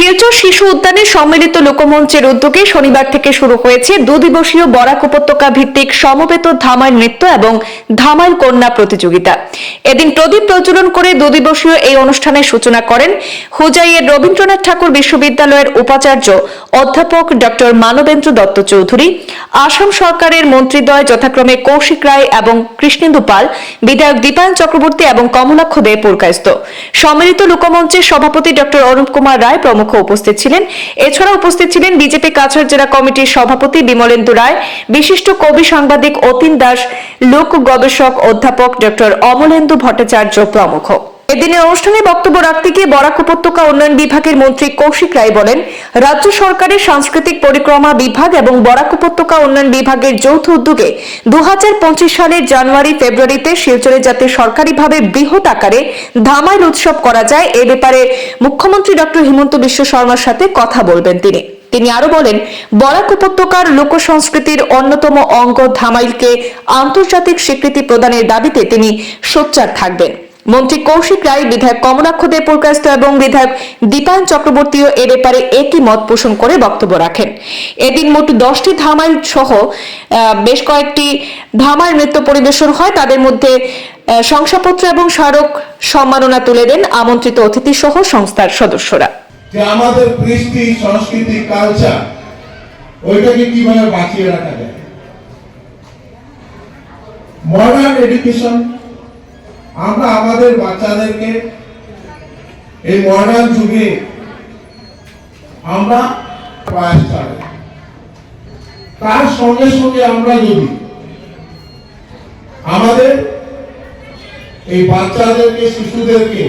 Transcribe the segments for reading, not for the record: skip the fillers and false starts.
শিলচর শিশু উদ্যানে সম্মিলিত লোকমঞ্চের উদ্যোগে শনিবার থেকে শুরু হয়েছে দুদিবসীয় বরাক উপত্যকা ভিত্তিক সমবেত ধামাইল নৃত্য এবং ধামাইল কন্যা প্রতিযোগিতা। এদিন প্রদীপ প্রজ্বলন করে দুদিবসীয় এই অনুষ্ঠানের সূচনা করেন হুজাইয়ের রবীন্দ্রনাথ ঠাকুর বিশ্ববিদ্যালয়ের উপাচার্য অধ্যাপক ডক্টর মানবেন্দ্র দত্ত চৌধুরী, আসাম সরকারের মন্ত্রীদ্বয় যথাক্রমে কৌশিক রায় এবং কৃষ্ণেন্দু পাল, বিধায়ক দীপায়ন চক্রবর্তী এবং কমলাক্ষ দে পুরকায়স্থ। সম্মিলিত লোকমঞ্চের সভাপতি ডক্টর অরূপ কুমার রায় প্রমুখ উপস্থিত ছিলেন। এছাড়া উপস্থিত ছিলেন বিজেপি কাছাড় জেলা কমিটির সভাপতি বিমলেন্দু রায়, বিশিষ্ট কবি সাংবাদিক অতীন দাস, লোক গবেষক অধ্যাপক ডক্টর অমলেন্দু ভট্টাচার্য প্রমুখ। এদিনের অনুষ্ঠানে বক্তব্য রাখতে গিয়ে বরাক উপত্যকা উন্নয়ন বিভাগের মন্ত্রী কৌশিক রায় বলেন, রাজ্য সরকারের সাংস্কৃতিক পরিক্রমা বিভাগ এবং বরাক উপত্যকা উন্নয়ন বিভাগের যৌথ উদ্যোগে 2025 সালের জানুয়ারি ফেব্রুয়ারিতে শিলচরে যাতে সরকারিভাবে বৃহৎ আকারে ধামাইল উৎসব করা যায় এ ব্যাপারে মুখ্যমন্ত্রী ডক্টর হিমন্ত বিশ্ব শর্মার সাথে কথা বলবেন তিনি আরো বলেন, বরাক উপত্যকার লোক সংস্কৃতির অন্যতম অঙ্গ ধামাইলকে আন্তর্জাতিক স্বীকৃতি প্রদানের দাবিতে তিনি সোচ্চার থাকবেন। মন্ত্রী কৌশিক রায়, বিধায়ক কমলাক্ষ দে পুরকায়স্থ এবং বিধায়ক দীপায়ন চক্রবর্তীও এ ব্যাপারে একই মত পোষণ করে বক্তব্য রাখেন। এদিন মোট 10টি ধামাইল সহ বেশ কয়েকটি ধামাইল নৃত্য পরিবেশন হয়। তাদের মধ্যে শংসাপত্র এবং স্মারক সম্মাননা তুলে দেন আমন্ত্রিত অতিথি সহ সংস্থার সদস্যরা। যে আমাদের কৃষ্টি, সংস্কৃতি, কালচার ওইটাকে কিভাবে বাঁচিয়ে রাখা যায়। মডার্ন এডুকেশন, আমরা আমাদের বাচ্চাদেরকে এই মডার্ন যুগে আমরা প্রয়াস চালাই। তার সঙ্গে সঙ্গে আমরা যদি আমাদের এই বাচ্চাদেরকে, শিশুদেরকে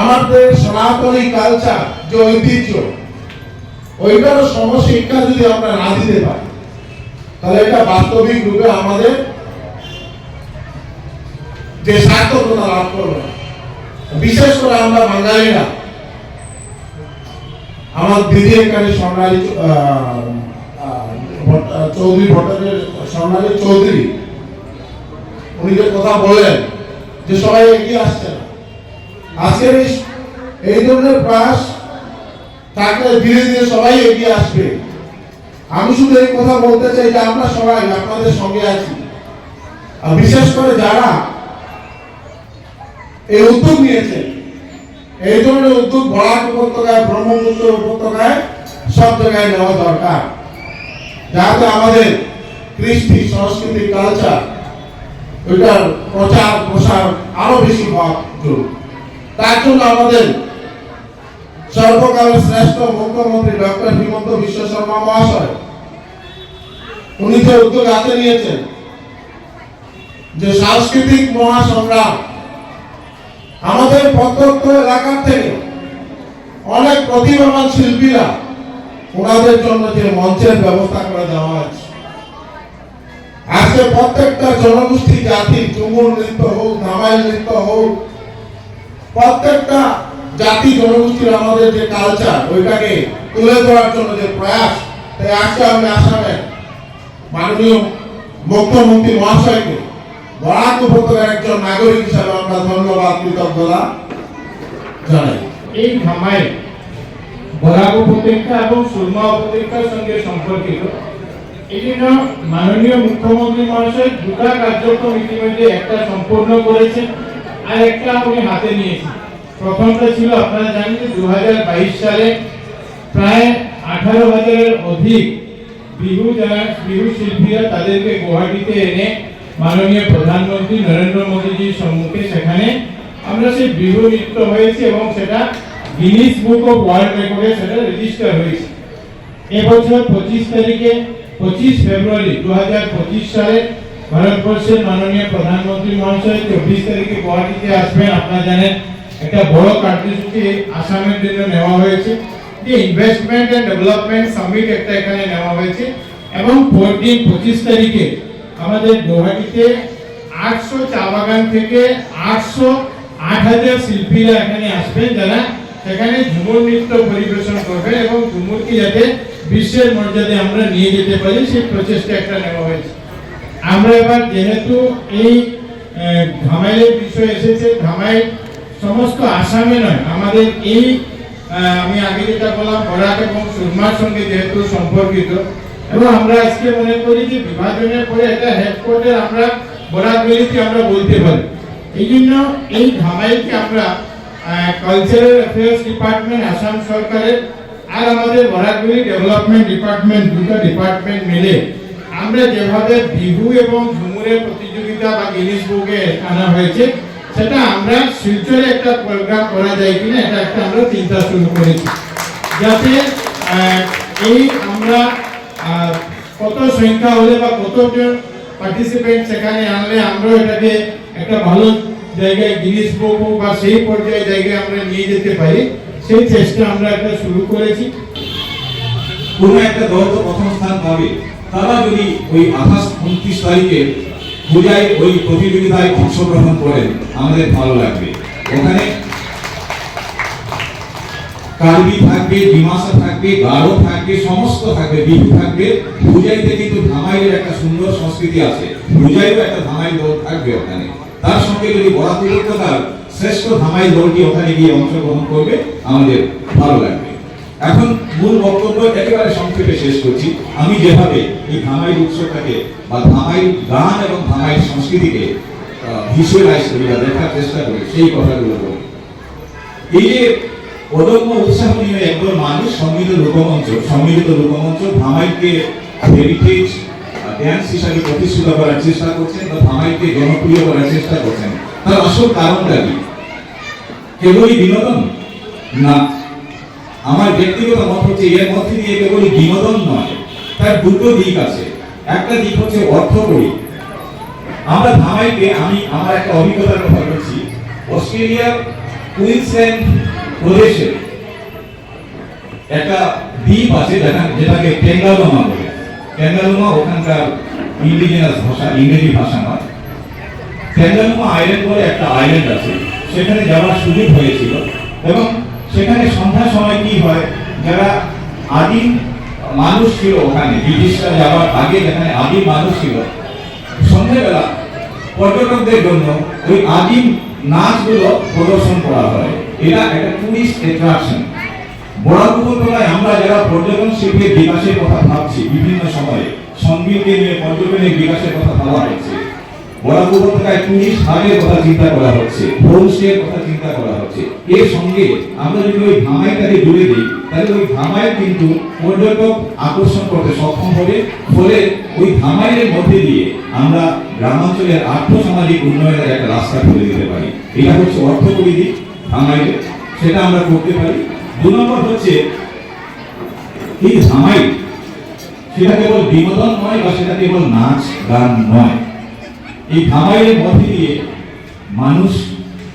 আমাদের সনাতনী কালচার যে ঐতিহ্য ওইটারও সমশিক্ষা যদি আমরা না দিতে পারি, তাহলে এটা বাস্তবিক রূপে আমাদের যে সার্থকতা লাভ করবে। বিশেষ করে আমরা বাঙালিরা, আমার দিদি এখানে স্বর্ণালী চৌধুরী, ভট্টাচার্য স্বর্ণালী চৌধুরী, উনি যে কথা বললেন যে সবাই এগিয়ে আসছে না, আজকের এই ধরনের প্রয়াস থাকলে ধীরে ধীরে সবাই এগিয়ে আসবে। আমি শুধু এই কথা বলতে চাই যে আমরা সবাই আপনাদের সঙ্গে আছি। বিশেষ করে যারা এই উদ্যোগ নিয়েছে, এই ধরনের উদ্যোগ বরাক উপত্যকায়, ব্রহ্মপুত্র উপত্যকায় সব জায়গায় নেওয়া দরকার, যাতে আমাদের কৃষ্টি, সংস্কৃতি, কালচার ওইটার প্রচার প্রসার আরো বেশি হওয়া জরুরি। তার জন্য আমাদের সর্বকালের শ্রেষ্ঠ মুখ্যমন্ত্রী ডক্টর হিমন্ত বিশ্ব শর্মা মহাশয়, উনি যে উদ্যোগ হাতে নিয়েছেন যে সাংস্কৃতিক মহাসংগ্রাম, আমাদের প্রত্যন্ত এলাকার থেকে অনেক প্রতিভাবান শিল্পীরা, ওনাদের জন্য যে মঞ্চের ব্যবস্থা করে দেওয়া হয়েছে। আজকে প্রত্যেকটা জনগোষ্ঠী, জাতি, ঝুমুর নৃত্য হোক, ধামাইল নৃত্য হোক, প্রত্যেকটা জাতি জনগোষ্ঠীর আমাদের যে কালচার ওইটাকে তুলে ধরার জন্য যে প্রয়াস, তাই আজকে আমি আসামের মাননীয় মুখ্যমন্ত্রী মহাশয়কে বরাক উপত্যকার একজন নাগরিক হিসাবে আমরা ধন্যবাদ, কৃতজ্ঞতা জানাই। এই ধামাইল বরাক উপত্যকা এবং সুরমা উপত্যকার সঙ্গে সম্পর্কিত। এই জন্য মাননীয় মুখ্যমন্ত্রী মহাশয় দুটা কার্যক্রম ইতিমধ্যে একটা সম্পূর্ণ করেছেন আর একটা উনি হাতে নিয়েছেন। প্রথমটা ছিল, আপনারা জানেন যে 2022 সালে প্রায় 18,000-এর অধিক বিহু শিল্পীরা তাদেরকে গুয়াহাটিতে এনে মাননীয় প্রধানমন্ত্রী নরেন্দ্র মোদীজির সম্মুখে সেখানে আমরা সেই বিহু নৃত্য হয়েছে এবং সেটা গিনিস বুক অফ ওয়ার্ল্ড রেকর্ডে সেটা রেজিস্টার হয়েছে। এবছর 25 ফেব্রুয়ারি 2025 সালে ভারতবর্ষের মাননীয় প্রধানমন্ত্রী মহাশয় 24 তারিখে গুয়াহাটিতে আসবেন। আপনারা জানেন একটা বড় কার্যসূচি আসামের জন্য নেওয়া হয়েছে, যে ইনভেস্টমেন্ট এন্ড ডেভেলপমেন্ট সামিট একটা এখানে নেওয়া হয়েছে এবং 25 তারিখে আমাদের গুয়াহাটিতে 800 চা বাগান থেকে 8,000 শিল্পীরা এখানে আসবেন, যারা সেখানে ঝুমুর নৃত্য পরিবেশন করবেন এবং ঝুমুরকে যাতে বিশ্বের মর্যাদায় আমরা নিয়ে যেতে পারি সেই প্রচেষ্টা একটা নেওয়া হয়েছে। আমরা এবার যেহেতু এই ধামাইলের বিষয় এসেছে, ধামাইল সমস্ত আসামে নয়, আমাদের এই আমি আগে যেটা বললাম বরাক এবং সুরমার সঙ্গে যেহেতু সম্পর্কিত, এবং আমরা আজকে মনে করি যে বিভাজনের পরে একটা হেডকোয়ার্টার আমরা বরাক ভ্যালিতে আমরা বলতে পারি। এই জন্য এই ধামাইকে আমরা কালচারাল অ্যাফেয়ার্স ডিপার্টমেন্ট আসাম সরকারের আর আমাদের বরাক ভ্যালি ডেভেলপমেন্ট ডিপার্টমেন্ট, দুটো ডিপার্টমেন্ট মিলে আমরা যেভাবে বিহু এবং ঝুমুরের প্রতিযোগিতা বা গিনিস বুকে আনা হয়েছে, সেটা আমরা শিলচরে একটা প্রোগ্রাম করা যায় কিনা এটা একটা আমরা চিন্তা শুরু করেছি, যাতে এই আমরা কত সংখ্যা হলে বা কতজন পার্টিসিপেন্ট সেখানে আনলে আমরা এটাকে একটা ভালো জায়গায় গিনিস বুক বা সেই পর্যায়ে জায়গায় আমরা নিয়ে যেতে পারি, সেই চেষ্টা আমরা একটা শুরু করেছি। কোনো একটা দল তো প্রথম স্থান পাবে, তারা যদি ওই 28-29 তারিখে পূজায় ওই প্রতিযোগিতায় অংশগ্রহণ করেন আমাদের ভালো লাগবে। ওখানে কার্বি থাকবে, ডিমাসা থাকবে, গারো থাকবে, সমস্ত থাকবে, বিহু থাকবে। পূজাইতে কিন্তু ধামাইয়ের একটা সুন্দর সংস্কৃতি আছে, পূজাইও একটা ধামাই দল থাকবে ওখানে। তার সঙ্গে যদি বরাক উপত্যকার শ্রেষ্ঠ ধামাই দলটি ওখানে গিয়ে অংশগ্রহণ করবে আমাদের ভালো লাগবে। এখন মূল বক্তব্য একেবারে সংক্ষেপে শেষ করছি। আমি যেভাবে এই ধামাই উৎসবটাকে বা ধামাই গান এবং ধামাই সংস্কৃতিকে ভিজুয়ালাইজ করি বা দেখার চেষ্টা করি, সেই কথাগুলো বলি। এই যে অদম্য উৎসাহ নিয়ে একদল মানুষ সম্মিলিত লোকমঞ্চ ধামাইকে হেরিটেজ ড্যান্স হিসাবে প্রতিষ্ঠিত করার চেষ্টা করছেন বা ধামাইকে জনপ্রিয় করার চেষ্টা করছেন, তার আসল কারণটা কি? কেবলই বিনোদন না, আমার ব্যক্তিগত মত হচ্ছে এর মধ্যে দিয়ে কেবল বিনোদন নয়, তার দুটো দিক আছে। একটা দিক হচ্ছে অর্থকরী। আমরা ধামাইকে, আমি আমার একটা অভিজ্ঞতার কথা বলছি। অস্ট্রেলিয়ার কুইন্সল্যান্ড প্রদেশে একটা দ্বীপ আছে যেটাকে টেঙ্গালোমা বলে। টেঙ্গালোমা ওখানকার ইন্ডিজিনাস ভাষা, ইংরেজি ভাষা নয়। টেঙ্গালোমা আইল্যান্ড বলে একটা আইল্যান্ড আছে, সেখানে যাওয়ার সুযোগ হয়েছিল। এবং সেখানে সন্ধ্যার সময় কি হয়, যারা আদিম মানুষ ছিল ওখানে, ব্রিটিশরা যাওয়ার আগে যেখানে আদিম মানুষ ছিল, সন্ধ্যাবেলা পর্যটকদের জন্য ওই আদিম নাচগুলো প্রদর্শন করা হয়। এটা একটা টুরিস্ট অ্যাট্রাকশন। বরাক উপত্যকায় আমরা যারা পর্যটন শিল্পের বিকাশের কথা ভাবছি, বিভিন্ন সময়ে সঙ্গীতকে নিয়ে পর্যটনের বিকাশের কথা ভাবা হচ্ছে, বরাক উপত্যকায় টুরিস্ট হাবের কথা চিন্তা করা হচ্ছে, হোমস্টের কথা চিন্তা করা হচ্ছে। এর সঙ্গে আমরা যদি ওই ধামাইটাকে জুড়ে দিই, তাহলে ওই ধামাই কিন্তু পর্যটক আকর্ষণ করতে সক্ষম হবে। ফলে ওই ধামাইয়ের মধ্যে দিয়ে আমরা গ্রামাঞ্চলের আর্থসামাজিক উন্নয়নের একটা রাস্তা খুলে দিতে পারি। এটা হচ্ছে অর্থকরী দিক ধামাইয়ের, সেটা আমরা করতে পারি। 2 নম্বর হচ্ছে এই ধামাই, সেটা কেবল বিনোদন নয় বা সেটা কেবল নাচ গান নয়। এই ধামাইয়ের মধ্যে দিয়ে মানুষ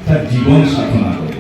তার জীবন সাধনা করে।